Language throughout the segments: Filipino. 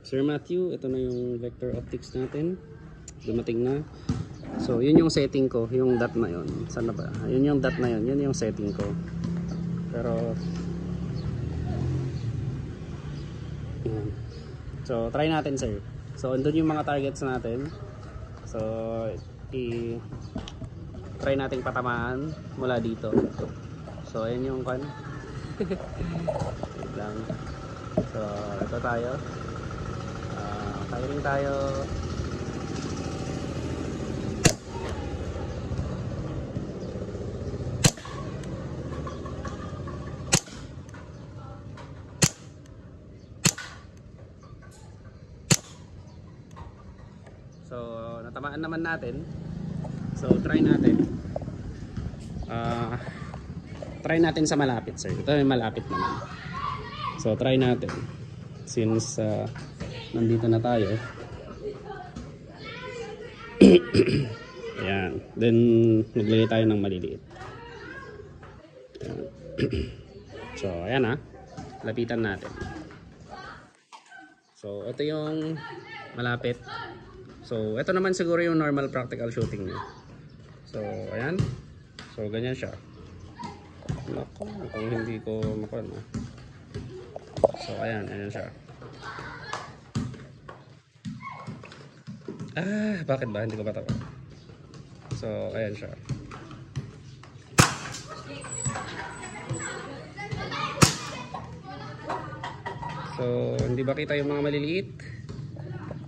Sir Matthew, ito na yung vector optics natin. Dumating na. So, yun yung setting ko, yung dot na yun. Saan na ba? Yun yung dot na yun, yun yung setting ko. Pero, yun. So, try natin sir. So, andun yung mga targets natin. So, try nating patamaan mula dito. So, ayan yung kan. Wait lang. So, ito tayo. Firing tayo. So, natamaan naman natin. So, try natin. Try natin sa malapit, sir. Ito yung malapit naman. So, try natin. Since nandito na tayo. Ayan. Then, maglagay tayo ng maliliit. Ayan. So, ayan lapitan natin. So, ito yung malapit. So, ito naman siguro yung normal practical shooting niya. So, ayan. So, ganyan siya. Naku, kung hindi ko makuha. So, ayan. Ayan siya. Bakit ba? Hindi ko patawa. So, ayan siya. So, hindi ba kita yung mga maliliit?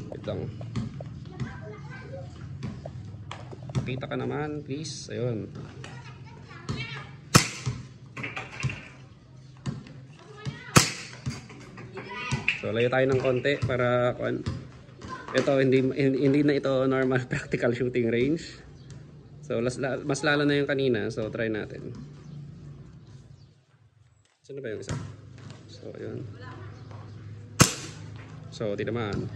Wait lang. Kita ka naman, please. Ayun. So, layo tayo ng konti para ito hindi na ito normal practical shooting range. So, mas lalo na yung kanina. So, try natin. Saan na ba yung isa? So, ayun. So, di naman.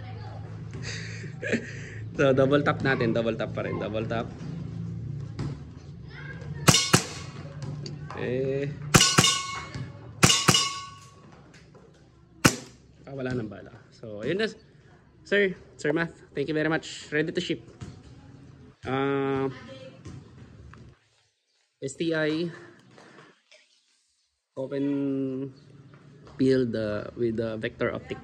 So, double tap natin. Double tap pa rin. Double tap. Wala ng bala. So, ayun na. Sir Math, thank you very much. Ready to ship. STI open field with the vector optic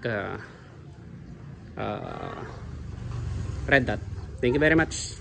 red dot. Thank you very much.